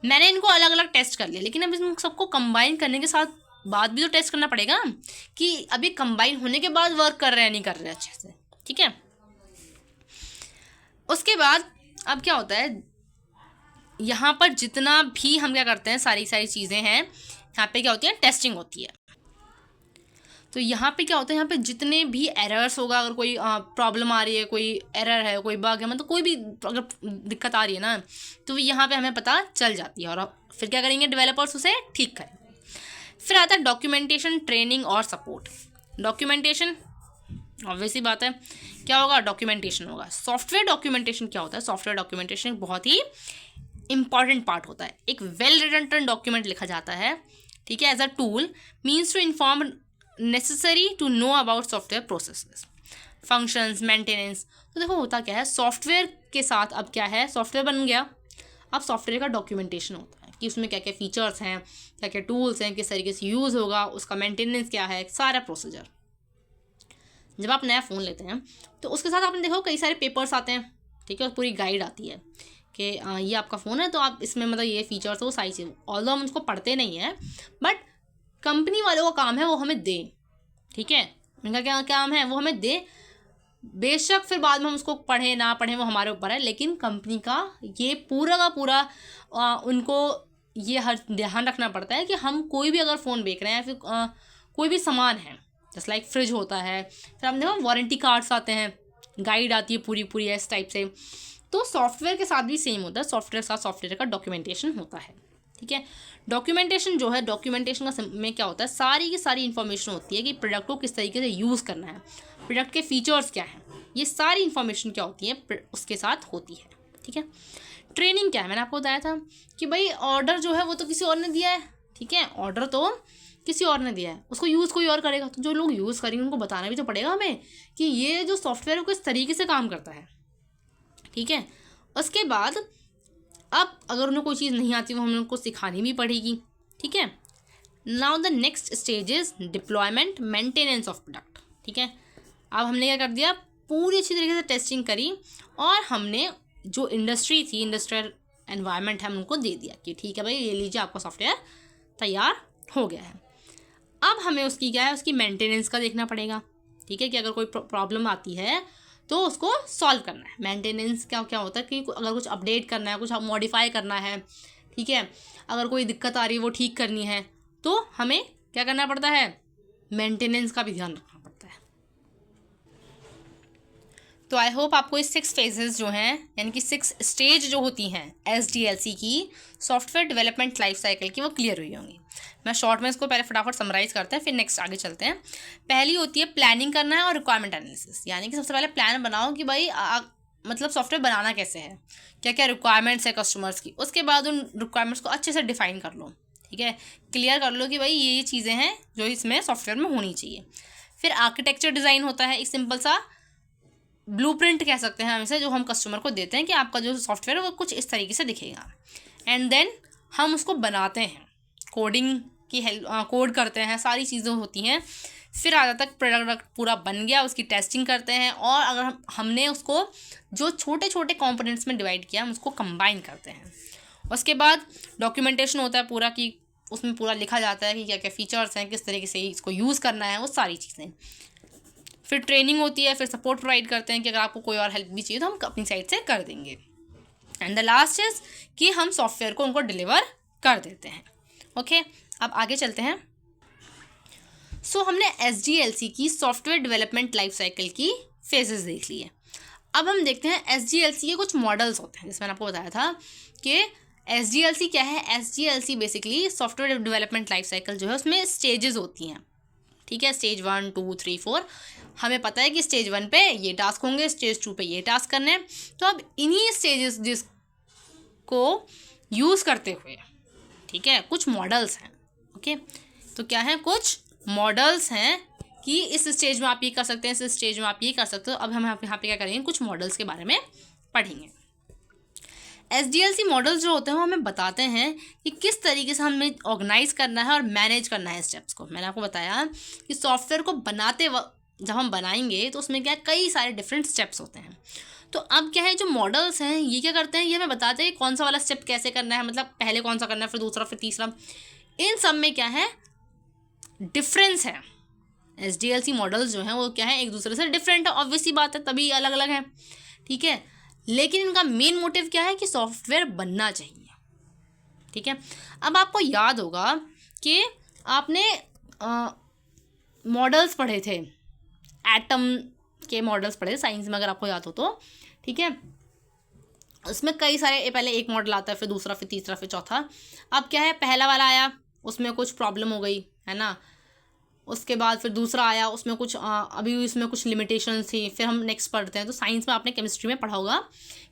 Speaker 1: मैंने इनको अलग अलग टेस्ट कर लिया, लेकिन अब इन सबको कंबाइन करने के साथ बाद भी तो टेस्ट करना पड़ेगा कि अभी कंबाइन होने के बाद वर्क कर रहे हैं नहीं कर रहे अच्छे से। ठीक है, उसके बाद अब क्या होता है, यहाँ पर जितना भी हम क्या करते हैं, सारी चीज़ें हैं, यहाँ पे क्या होती है, टेस्टिंग होती है। तो यहाँ पे क्या होता है, यहाँ पे जितने भी एरर्स होगा, अगर कोई प्रॉब्लम आ रही है, कोई एरर है, कोई बग है, मतलब कोई भी अगर दिक्कत आ रही है ना, तो यहाँ पे हमें पता चल जाती है, और फिर क्या करेंगे, डेवलपर्स उसे ठीक करेंगे। फिर आता है डॉक्यूमेंटेशन, ट्रेनिंग और सपोर्ट। डॉक्यूमेंटेशन ऑब्वियसली बात है, क्या होगा, डॉक्यूमेंटेशन होगा। सॉफ्टवेयर डॉक्यूमेंटेशन क्या होता है, सॉफ्टवेयर डॉक्यूमेंटेशन बहुत ही इंपॉर्टेंट पार्ट होता है। एक वेल रिटन डॉक्यूमेंट लिखा जाता है, ठीक है, as a tool means to inform necessary to know about software processes, functions, maintenance. तो देखो होता क्या है, सॉफ्टवेयर के साथ अब क्या है, सॉफ्टवेयर बन गया, अब सॉफ्टवेयर का डॉक्यूमेंटेशन होता है कि उसमें क्या क्या फीचर्स हैं, क्या क्या टूल्स हैं, किस तरीके से यूज़ होगा, उसका मेंटेनेंस क्या है, सारा प्रोसीजर। जब आप नया फ़ोन लेते हैं तो उसके साथ आपने देखो कई सारे पेपर्स आते हैं, ठीक है, पूरी गाइड आती है कि ये आपका फ़ोन है तो आप इसमें मतलब ये फीचर्स वो सारी चीज़, ऑल्दो हम उसको पढ़ते नहीं हैं, बट कंपनी वालों का काम है वो हमें दें। ठीक है, उनका क्या काम है, वो हमें दे, बेशक फिर बाद में हम उसको पढ़ें ना पढ़ें वो हमारे ऊपर है, लेकिन कंपनी का ये पूरा का पूरा उनको ये हर ध्यान रखना पड़ता है कि हम कोई भी अगर फ़ोन बेच रहे हैं, फिर कोई भी सामान है, जैसे लाइक फ्रिज होता है, फिर हम देखो वारंटी कार्ड्स आते हैं, गाइड आती है पूरी इस टाइप से। तो सॉफ्टवेयर के साथ भी सेम होता है, सॉफ्टवेयर के साथ सॉफ्टवेयर का डॉक्यूमेंटेशन होता है। ठीक है। डॉक्यूमेंटेशन जो है, डॉक्यूमेंटेशन का में क्या होता है, सारी की सारी इन्फॉर्मेशन होती है कि प्रोडक्ट को किस तरीके से यूज़ करना है, प्रोडक्ट के फीचर्स क्या हैं, ये सारी इन्फॉर्मेशन क्या होती है उसके साथ होती है। ठीक है। ट्रेनिंग क्या है, मैंने आपको बताया था कि भाई ऑर्डर जो है वो तो किसी और ने दिया है, ठीक है, ऑर्डर तो किसी और ने दिया है, उसको यूज़ कोई और करेगा, तो जो लोग यूज़ करेंगे उनको बताना भी तो पड़ेगा हमें कि ये जो सॉफ्टवेयर है किस तरीके से काम करता है। ठीक है। उसके बाद अब अगर उन्हें कोई चीज़ नहीं आती वो हमें उनको सिखानी भी पड़ेगी। ठीक है। Now the next stage is deployment maintenance of product. ठीक है। अब हमने क्या कर दिया, पूरी अच्छी तरीके से टेस्टिंग करी और हमने जो इंडस्ट्री थी, इंडस्ट्रियल एनवायरनमेंट है, हम उनको दे दिया कि ठीक है भाई ये लीजिए आपका सॉफ्टवेयर तैयार हो गया है। अब हमें उसकी क्या है, उसकी मेंटेनेंस का देखना पड़ेगा। ठीक है, कि अगर कोई प्रॉब्लम आती है तो उसको सॉल्व करना है। मेंटेनेंस क्या क्या होता है कि अगर कुछ अपडेट करना है, कुछ मॉडिफाई करना है, ठीक है, अगर कोई दिक्कत आ रही है वो ठीक करनी है, तो हमें क्या करना पड़ता है, मेंटेनेंस का भी ध्यान रखना पड़ता है। तो आई होप आपको इस 6 फेजेस जो हैं, यानी कि 6 स्टेज जो होती हैं SDLC की, सॉफ्टवेयर डेवलपमेंट लाइफ साइकिल की, वो क्लियर हुई होंगी। मैं शॉर्ट में इसको पहले फटाफट समराइज़ करते हैं, फिर नेक्स्ट आगे चलते हैं। पहली होती है प्लानिंग करना है और रिक्वायरमेंट एनालिसिस, यानी कि सबसे पहले प्लान बनाओ कि भाई मतलब सॉफ्टवेयर बनाना कैसे है, क्या क्या रिक्वायरमेंट्स है कस्टमर्स की, उसके बाद उन रिक्वायरमेंट्स को अच्छे से डिफाइन कर लो। ठीक है, क्लियर कर लो कि भाई ये चीज़ें हैं जो इसमें सॉफ्टवेयर में होनी चाहिए। फिर आर्किटेक्चर डिज़ाइन होता है, एक सिंपल सा ब्लूप्रिंट कह सकते हैं हम इसे, जो हम कस्टमर को देते हैं कि आपका जो सॉफ्टवेयर है वो कुछ इस तरीके से दिखेगा। एंड देन हम उसको बनाते हैं, कोडिंग की हेल्प, कोड करते हैं, सारी चीज़ें होती हैं। फिर आगे तक प्रोडक्ट पूरा बन गया, उसकी टेस्टिंग करते हैं, और अगर हमने उसको जो छोटे छोटे कंपोनेंट्स में डिवाइड किया हम उसको कंबाइन करते हैं। उसके बाद डॉक्यूमेंटेशन होता है पूरा, कि उसमें पूरा लिखा जाता है कि क्या क्या फीचर्स हैं, किस तरीके से इसको यूज़ करना है, वो सारी चीज़ें। फिर ट्रेनिंग होती है, फिर सपोर्ट प्रोवाइड करते हैं कि अगर आपको कोई और हेल्प भी चाहिए तो हम अपनी साइड से कर देंगे। एंड द लास्ट इज कि हम सॉफ्टवेयर को उनको डिलीवर कर देते हैं। ओके, अब आगे चलते हैं। सो हमने SDLC की सॉफ्टवेयर डेवलपमेंट लाइफ साइकिल की फेजेस देख ली है। अब हम देखते हैं SDLC के कुछ मॉडल्स होते हैं, जैसे मैंने आपको बताया था कि SDLC क्या है। SDLC basically software development life cycle जो है उसमें स्टेजेस होती हैं। ठीक है, स्टेज 1 2 3 4, हमें पता है कि स्टेज 1 पे ये टास्क होंगे, स्टेज 2 पे ये टास्क करने हैं। तो अब इन्हीं स्टेजेस जिसको यूज़ करते हुए, ठीक है, कुछ मॉडल्स हैं। ओके, तो क्या है, कुछ मॉडल्स हैं कि इस स्टेज में आप ये कर सकते हैं, इस स्टेज में आप ये कर सकते हो। अब हम यहाँ पे क्या करेंगे, कुछ मॉडल्स के बारे में पढ़ेंगे। SDLC मॉडल्स जो होते हैं वो हमें बताते हैं कि किस तरीके से हमें ऑर्गेनाइज करना है और मैनेज करना है स्टेप्स को। मैंने आपको बताया कि सॉफ्टवेयर को बनाते वक्त जब हम बनाएंगे तो उसमें क्या कई सारे डिफरेंट स्टेप्स होते हैं। तो अब क्या है, जो मॉडल्स हैं ये क्या करते हैं, ये हमें बताते हैं कौन सा वाला स्टेप कैसे करना है, मतलब पहले कौन सा करना है, फिर दूसरा, फिर तीसरा। इन सब में क्या है, डिफरेंस है। SDLC मॉडल्स जो हैं वो क्या है, एक दूसरे से डिफरेंट है, ऑब्वियस सी बात है, तभी अलग अलग है। ठीक है, लेकिन इनका मेन मोटिव क्या है कि सॉफ्टवेयर बनना चाहिए। ठीक है, अब आपको याद होगा कि आपने मॉडल्स पढ़े थे, एटम के मॉडल्स पढ़े थे साइंस में, अगर आपको याद हो तो। ठीक है, उसमें कई सारे, पहले एक मॉडल आता है, फिर दूसरा, फिर तीसरा, फिर चौथा। अब क्या है, पहला वाला आया उसमें कुछ प्रॉब्लम हो गई है ना, उसके बाद फिर दूसरा आया उसमें कुछ अभी इसमें कुछ लिमिटेशंस थी, फिर हम नेक्स्ट पढ़ते हैं। तो साइंस में आपने केमिस्ट्री में पढ़ा होगा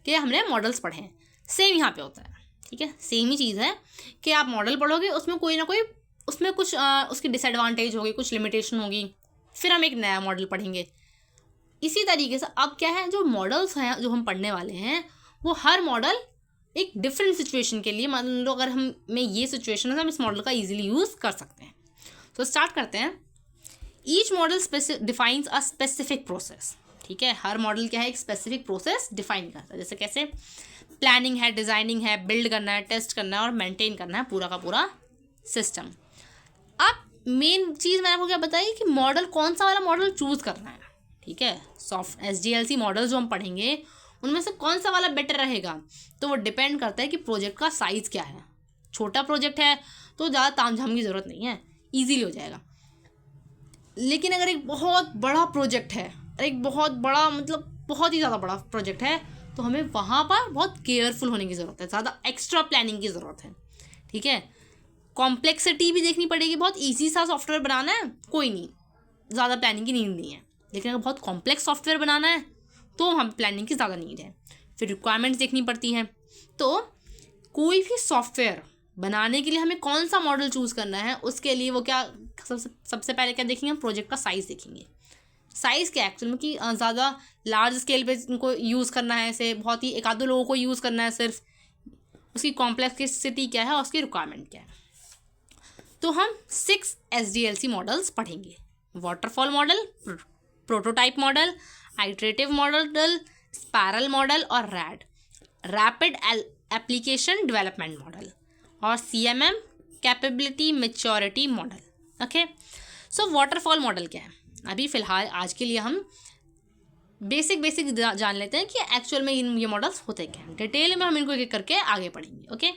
Speaker 1: कि हमने मॉडल्स पढ़े हैं, सेम यहाँ पे होता है। ठीक है, सेम ही चीज़ है कि आप मॉडल पढ़ोगे, उसमें कोई ना कोई उसमें कुछ उसकी डिसएडवांटेज होगी, कुछ लिमिटेशन होगी, फिर हम एक नया मॉडल पढ़ेंगे। इसी तरीके से अब क्या है, जो मॉडल्स हैं जो हम पढ़ने वाले हैं वो हर मॉडल एक डिफरेंट सिचुएशन के लिए, मान लो अगर हमें ये सिचुएशन है तो हम इस मॉडल का ईजिली यूज़ कर सकते हैं। तो स्टार्ट करते हैं। Each model defines a specific process. ठीक है, हर मॉडल क्या है, एक स्पेसिफिक प्रोसेस डिफाइन करता है। जैसे कैसे, प्लानिंग है, डिज़ाइनिंग है, बिल्ड करना है, टेस्ट करना है और मेंटेन करना है पूरा का पूरा सिस्टम। अब मेन चीज़ मैंने आपको क्या बताई कि मॉडल, कौन सा वाला मॉडल चूज़ करना है। ठीक है, SDLC मॉडल जो हम पढ़ेंगे उनमें से कौन सा वाला बेटर रहेगा, तो वो डिपेंड करता है कि प्रोजेक्ट का साइज़ क्या है। छोटा प्रोजेक्ट है तो ज़्यादा तामझाम की ज़रूरत नहीं है, ईजीली हो जाएगा। लेकिन अगर एक बहुत बड़ा प्रोजेक्ट है, एक बहुत बड़ा, मतलब बहुत ही ज़्यादा बड़ा प्रोजेक्ट है, तो हमें वहाँ पर बहुत केयरफुल होने की ज़रूरत है, ज़्यादा एक्स्ट्रा प्लानिंग की ज़रूरत है। ठीक है। कॉम्प्लेक्सिटी भी देखनी पड़ेगी, बहुत ईजी सा सॉफ्टवेयर बनाना है कोई नहीं, ज़्यादा प्लानिंग की नीड नहीं है, लेकिन अगर बहुत कॉम्प्लेक्स सॉफ्टवेयर बनाना है तो हम प्लानिंग की ज़्यादा नीड है। फिर रिक्वायरमेंट्स देखनी पड़ती हैं। तो कोई भी सॉफ्टवेयर बनाने के लिए हमें कौन सा मॉडल चूज़ करना है, उसके लिए वो क्या सबसे पहले क्या देखेंगे, हम प्रोजेक्ट का साइज़ देखेंगे। साइज़ क्या एक्चुअल में कि ज़्यादा लार्ज स्केल पे उनको यूज़ करना है, ऐसे बहुत ही एक आधे लोगों को यूज़ करना है सिर्फ, उसकी कॉम्प्लेक्सिटी क्या है और उसकी रिक्वायरमेंट क्या है। तो हम 6 SDLC मॉडल्स पढ़ेंगे। Waterfall model, prototype model, iterative model, spiral model और रैपिड एप्लीकेशन डेवलपमेंट मॉडल, और CMM capability maturity model. Okay, so waterfall model क्या है, अभी फ़िलहाल आज के लिए हम बेसिक जान लेते हैं कि एक्चुअल में ये मॉडल्स होते क्या हैं। डिटेल में हम इनको एक करके आगे पढ़ेंगे। ओके,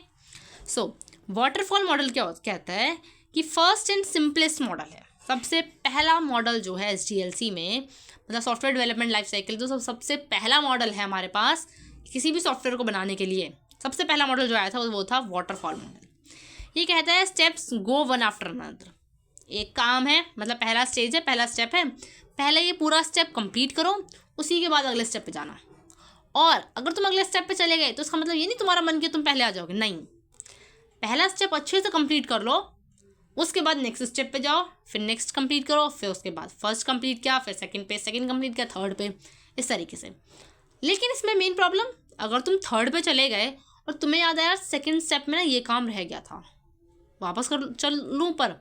Speaker 1: सो वाटरफॉल मॉडल क्या कहता है कि फर्स्ट एंड सिंपलेस्ट मॉडल है। सबसे पहला मॉडल जो है SDLC में, मतलब सॉफ्टवेयर डेवलपमेंट लाइफ साइकिल, जो सबसे पहला मॉडल है हमारे पास किसी भी सॉफ्टवेयर को बनाने के लिए, सबसे पहला मॉडल जो आया था वो था वाटरफॉल मॉडल। ये कहता है steps go one after another. एक काम है, मतलब पहला स्टेज है, पहला स्टेप है, पहले ये पूरा स्टेप कंप्लीट करो, उसी के बाद अगले स्टेप पे जाना। और अगर तुम अगले स्टेप पे चले गए तो इसका मतलब ये नहीं तुम्हारा मन किया तुम पहले आ जाओगे, नहीं, पहला स्टेप अच्छे से कंप्लीट कर लो, उसके बाद नेक्स्ट स्टेप पे जाओ, फिर नेक्स्ट कंप्लीट करो, फिर उसके बाद फर्स्ट कंप्लीट किया, फिर सेकंड पे, सेकंड कंप्लीट किया, थर्ड पे, इस तरीके से। लेकिन इसमें मेन प्रॉब्लम, अगर तुम थर्ड पे चले गए और तुम्हें याद आया सेकंड स्टेप में ना ये काम रह गया था, वापस कर चल लूँ, पर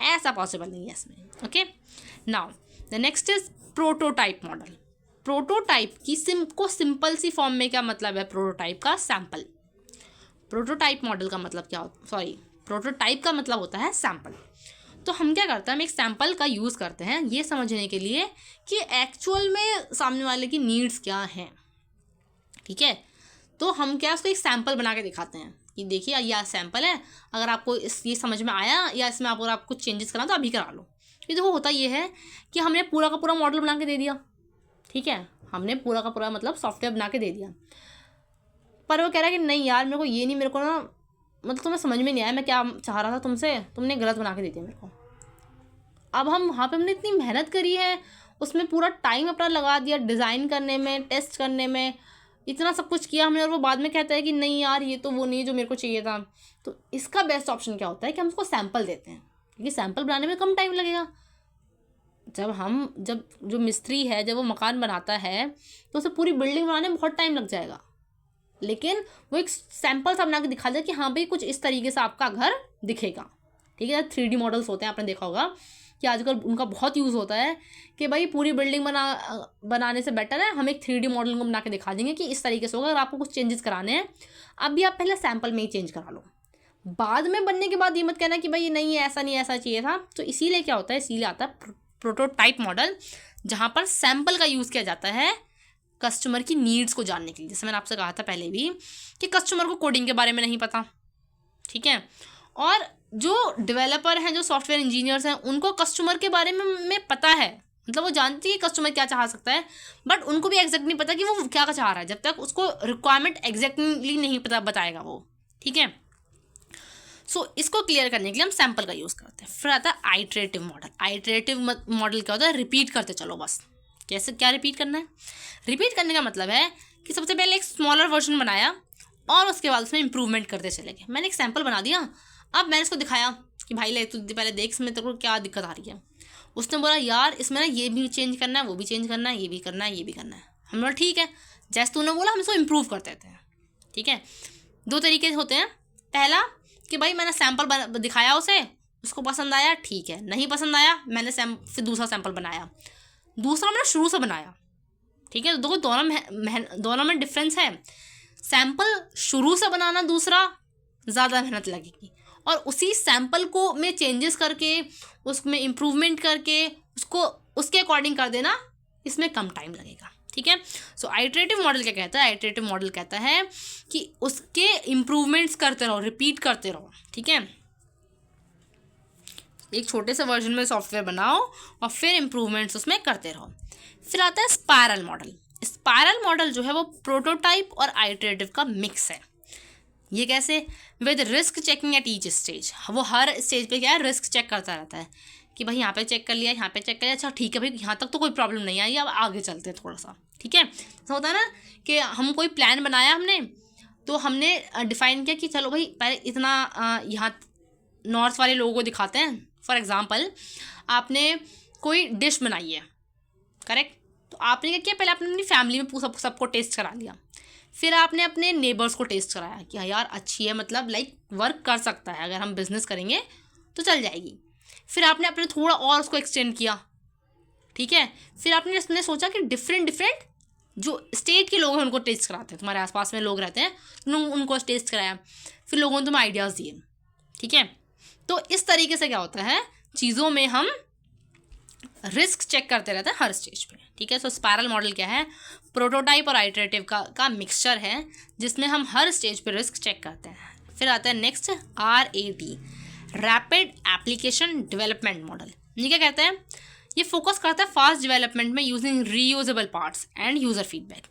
Speaker 1: ऐसा पॉसिबल नहीं है इसमें। Okay, now the next is prototype model. Prototype की सिंपल सी फॉर्म में क्या मतलब है, प्रोटोटाइप का सैंपल। प्रोटोटाइप मॉडल का मतलब क्या होता, प्रोटोटाइप का मतलब होता है सैंपल। तो हम क्या करते हैं, हम एक सैंपल का यूज़ करते हैं ये समझने के लिए कि एक्चुअल में सामने वाले की नीड्स क्या हैं। ठीक है, तो हम क्या उसको एक सैंपल बना के दिखाते हैं कि देखिए यह सैंपल है, अगर आपको ये समझ में आया या इसमें अगर आप कुछ चेंजेस कराना तो अभी करा लो। ये देखो होता ये है कि हमने पूरा का पूरा मॉडल बना के दे दिया, ठीक है, हमने पूरा का पूरा मतलब सॉफ्टवेयर बना के दे दिया, पर वो कह रहा है कि नहीं यार मेरे को ये नहीं, मेरे को ना मतलब तुम्हें समझ में नहीं आया मैं क्या चाह रहा था तुमसे, तुमने गलत बना के दे दिया मेरे को। अब हम वहाँ पे हमने इतनी मेहनत करी है, उसमें पूरा टाइम अपना लगा दिया डिज़ाइन करने में, टेस्ट करने में, इतना सब कुछ किया हमने, और वो बाद में कहता है कि नहीं यार ये तो वो नहीं जो मेरे को चाहिए था। तो इसका बेस्ट ऑप्शन क्या होता है कि हम उसको सैंपल देते हैं, क्योंकि सैंपल बनाने में कम टाइम लगेगा। जब जो मिस्त्री है जब वो मकान बनाता है तो उसे पूरी बिल्डिंग बनाने में बहुत टाइम लग जाएगा, लेकिन वो एक सैंपल सा बना के दिखा दे कि हाँ भाई कुछ इस तरीके से आपका घर दिखेगा। ठीक है, 3D मॉडल्स होते हैं, आपने देखा होगा कि आजकल उनका बहुत यूज़ होता है कि भाई पूरी बिल्डिंग बनाने से बेटर है हम एक 3D मॉडल को बना के दिखा देंगे कि इस तरीके से होगा। अगर आपको कुछ चेंजेस कराने हैं अभी आप पहले सैंपल में ही चेंज करा लो, बाद में बनने के बाद ये मत कहना कि भाई ये नहीं ऐसा नहीं ऐसा चाहिए था। तो इसीलिए क्या होता है, इसीलिए आता है प्रोटोटाइप मॉडल, जहाँ पर सैंपल का यूज़ किया जाता है कस्टमर की नीड्स को जानने के लिए। जैसे मैंने आपसे कहा था पहले भी कि कस्टमर को कोडिंग के बारे में नहीं पता, ठीक है, और जो डेवलपर हैं, जो सॉफ्टवेयर इंजीनियर्स हैं, उनको कस्टमर के बारे में पता है, मतलब वो जानती है कस्टमर क्या चाह सकता है, बट उनको भी एग्जैक्ट नहीं पता कि वो क्या चाह रहा है जब तक उसको रिक्वायरमेंट एग्जैक्टली नहीं पता बताएगा वो। ठीक है, सो इसको क्लियर करने के लिए हम सैंपल का यूज़ करते हैं। फिर आता है आइटरेटिव मॉडल। आइटरेटिव मॉडल क्या होता है, रिपीट करते चलो बस। कैसे, क्या रिपीट करना है, रिपीट करने का मतलब है कि सबसे पहले एक स्मॉलर वर्जन बनाया और उसके बाद उसमें इंप्रूवमेंट करते चले गए। मैंने एक सैंपल बना दिया, अब मैंने इसको दिखाया कि भाई ले तू पहले देख इसमें तेरे को क्या दिक्कत आ रही है। उसने बोला यार इसमें ना ये भी चेंज करना है, वो भी चेंज करना है, ये भी करना है, ये भी करना है। हमने बोला ठीक है, जैसे तूने बोला हम इसको इम्प्रूव करते थे। ठीक है, 2 तरीके होते हैं, पहला कि भाई मैंने सैंपल दिखाया उसे, उसको पसंद आया, ठीक है, नहीं पसंद आया मैंने फिर दूसरा सैंपल बनाया, दूसरा मैंने शुरू से बनाया। ठीक है, तो दोनों में डिफरेंस है। सैंपल शुरू से बनाना दूसरा ज़्यादा मेहनत लगेगी, और उसी सैंपल को में चेंजेस करके उसमें इम्प्रूवमेंट करके उसको उसके अकॉर्डिंग कर देना, इसमें कम टाइम लगेगा। ठीक है, सो आइटरेटिव मॉडल क्या कहता है, आइटरेटिव मॉडल कहता है कि उसके इम्प्रूवमेंट्स करते रहो, रिपीट करते रहो। ठीक है, एक छोटे से वर्जन में सॉफ्टवेयर बनाओ और फिर इम्प्रूवमेंट्स उसमें करते रहो। फिर आता है स्पाइरल मॉडल। स्पाइरल मॉडल जो है वो प्रोटोटाइप और आइटरेटिव का मिक्स है। ये कैसे? With risk checking at each stage. वो हर स्टेज पे क्या है, रिस्क चेक करता रहता है कि भाई यहाँ पे चेक कर लिया, यहाँ पे चेक कर लिया, अच्छा ठीक है भाई यहाँ तक तो कोई प्रॉब्लम नहीं आई, अब आगे चलते हैं थोड़ा सा, ठीक है। तो होता है ना कि हम कोई प्लान बनाया हमने, तो हमने डिफाइन किया कि चलो भाई पहले इतना यहाँ नॉर्थ वाले लोगों को दिखाते हैं। फॉर एग्जांपल आपने कोई डिश बनाई है, करेक्ट, तो आपने क्या किया, पहले आपने अपनी फैमिली में सबको टेस्ट करा लिया, फिर आपने अपने नेबर्स को टेस्ट कराया कि हाँ यार अच्छी है, मतलब लाइक वर्क कर सकता है, अगर हम बिजनेस करेंगे तो चल जाएगी। फिर आपने अपने थोड़ा और उसको एक्सटेंड किया, ठीक है। फिर आपने सोचा कि डिफरेंट जो स्टेट के लोग हैं उनको टेस्ट कराते हैं, तुम्हारे आसपास में लोग रहते हैं, तुमने उनको टेस्ट कराया, फिर लोगों ने तुम्हें आइडियाज़ दिए, ठीक है। तो इस तरीके से क्या होता है, चीज़ों में हम रिस्क चेक करते रहते हैं हर स्टेज पे, ठीक है। सो स्पायरल मॉडल क्या है, प्रोटोटाइप और आइटरेटिव का मिक्सचर है, जिसमें हम हर स्टेज पे रिस्क चेक करते हैं। फिर आता है next RAD, rapid application development model. ये क्या कहते हैं, ये फोकस करता है फास्ट डेवलपमेंट में using reusable parts end user feedback.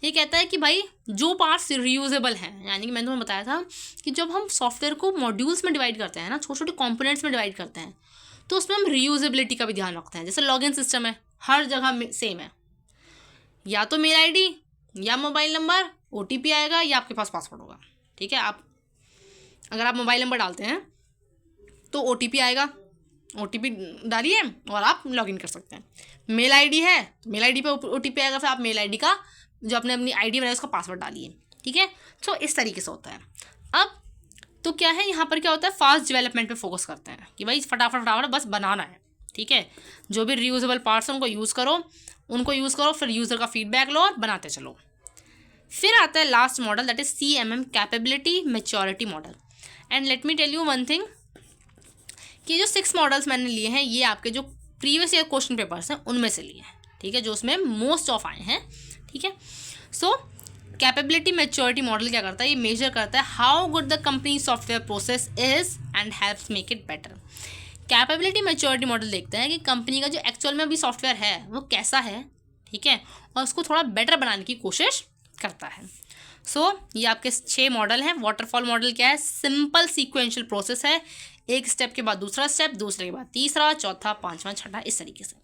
Speaker 1: ये कहता है कि भाई जो पार्ट्स रीयूजेबल हैं, यानी कि मैंने तुम्हें बताया था कि जब हम सॉफ्टवेयर को मॉड्यूल्स में डिवाइड करते हैं ना, छोटे छोटे कॉम्पोनेंट्स में डिवाइड करते हैं, तो उसमें हम रीयूजेबिलिटी का भी ध्यान रखते हैं। जैसे लॉगिन सिस्टम है, हर जगह सेम है, या तो मेल ID या मोबाइल नंबर, OTP आएगा या आपके पास पासवर्ड होगा, ठीक है। अगर आप मोबाइल नंबर डालते हैं तो OTP आएगा, OTP डालिए और आप लॉगिन कर सकते हैं। मेल ID है तो मेल ID पे OTP आएगा, फिर आप मेल ID का जो आपने अपनी ID बनाई उसका पासवर्ड डालिए, ठीक है। तो इस तरीके से होता है। अब तो क्या है, यहाँ पर क्या होता है, फास्ट डेवलपमेंट पे फोकस करते हैं कि भाई फटाफट बस बनाना है, ठीक है। जो भी रीयूजेबल पार्ट्स हैं उनको यूज़ करो, फिर यूज़र का फीडबैक लो और बनाते चलो। फिर आता है last model, that is CMM, capability maturity model. And let me tell you one thing, कि जो 6 मॉडल्स मैंने लिए हैं ये आपके जो प्रीवियस ईयर क्वेश्चन पेपर्स हैं उनमें से लिए हैं, ठीक है, जो उसमें मोस्ट ऑफ आए हैं, ठीक है। सो कैपेबिलिटी मैच्योरिटी मॉडल क्या करता है, ये मेजर करता है how good the company software process is and helps make it better. Capability maturity model देखता है कि कंपनी का जो एक्चुअल में अभी सॉफ्टवेयर है वो कैसा है, ठीक है, और उसको थोड़ा बेटर बनाने की कोशिश करता है। सो ये आपके 6 मॉडल हैं। वाटरफॉल मॉडल क्या है, सिंपल सीक्वेंशियल प्रोसेस है, एक स्टेप के बाद दूसरा स्टेप, दूसरे के बाद तीसरा, चौथा, पांचवा, छठा, इस तरीके से।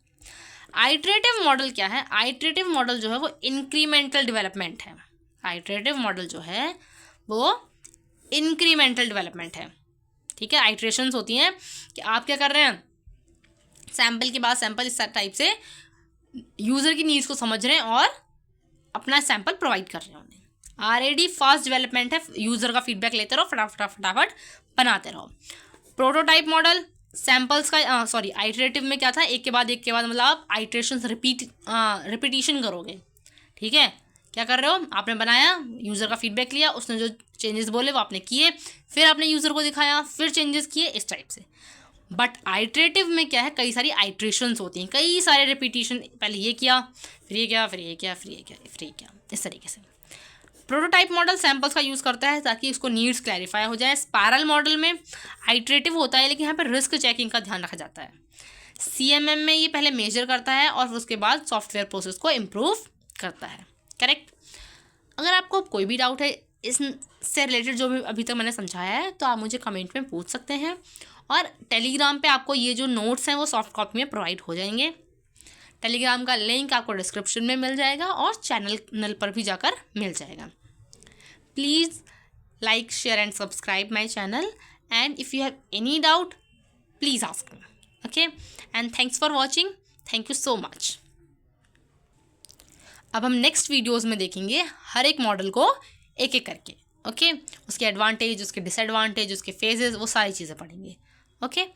Speaker 1: आइटरेटिव मॉडल क्या है, आइटरेटिव मॉडल जो है वो इंक्रीमेंटल डेवलपमेंट है। आइटरेटिव मॉडल जो है वो इंक्रीमेंटल डेवलपमेंट है, ठीक है। आइटरेशंस होती हैं कि आप क्या कर रहे हैं, सैम्पल के बाद सैम्पल, इस टाइप से यूज़र की नीड्स को समझ रहे हैं और अपना सैम्पल प्रोवाइड कर रहे हैं उन्हें। RAD फास्ट डेवलपमेंट है, यूज़र का फीडबैक लेते रहो, फटाफट बनाते रहो। प्रोटोटाइप मॉडल सैम्पल्स का आइटरेटिव में क्या था, एक के बाद मतलब आप आइटरेशंस रिपीटिशन करोगे, ठीक है। क्या कर रहे हो, आपने बनाया, यूज़र का फीडबैक लिया, उसने जो चेंजेस बोले वो आपने किए, फिर आपने यूज़र को दिखाया, फिर चेंजेस किए, इस टाइप से। बट आइटरेटिव में क्या है, कई सारी आइटरेशंस होती हैं, कई सारे रिपीटिशन, पहले ये किया, फिर ये किया, फिर ये किया, फिर ये किया, फिर ये किया, इस तरीके से। प्रोटोटाइप मॉडल सैम्पल्स का यूज़ करता है ताकि उसको नीड्स क्लैरिफाई हो जाए। स्पायरल मॉडल में आइटरेटिव होता है लेकिन यहाँ पर रिस्क चेकिंग का ध्यान रखा जाता है। CMM में ये पहले मेजर करता है और उसके बाद सॉफ्टवेयर प्रोसेस को इम्प्रूव करता है, करेक्ट। अगर आपको कोई भी डाउट है इससे रिलेटेड जो भी अभी तक मैंने समझाया है तो आप मुझे कमेंट में पूछ सकते हैं, और टेलीग्राम पे आपको ये जो नोट्स हैं वो सॉफ्ट कॉपी में प्रोवाइड हो जाएंगे। टेलीग्राम का लिंक आपको डिस्क्रिप्शन में मिल जाएगा और चैनल पर भी जाकर मिल जाएगा। Please like, share and subscribe my channel, and if you have any doubt please ask me, okay. And thanks for watching, thank you so much. अब हम नेक्स्ट वीडियोज़ में देखेंगे हर एक मॉडल को एक एक करके, ओके। उसके एडवांटेज, उसके डिसएडवांटेज, उसके फेजेस, वो सारी चीज़ें पढ़ेंगे, ओके।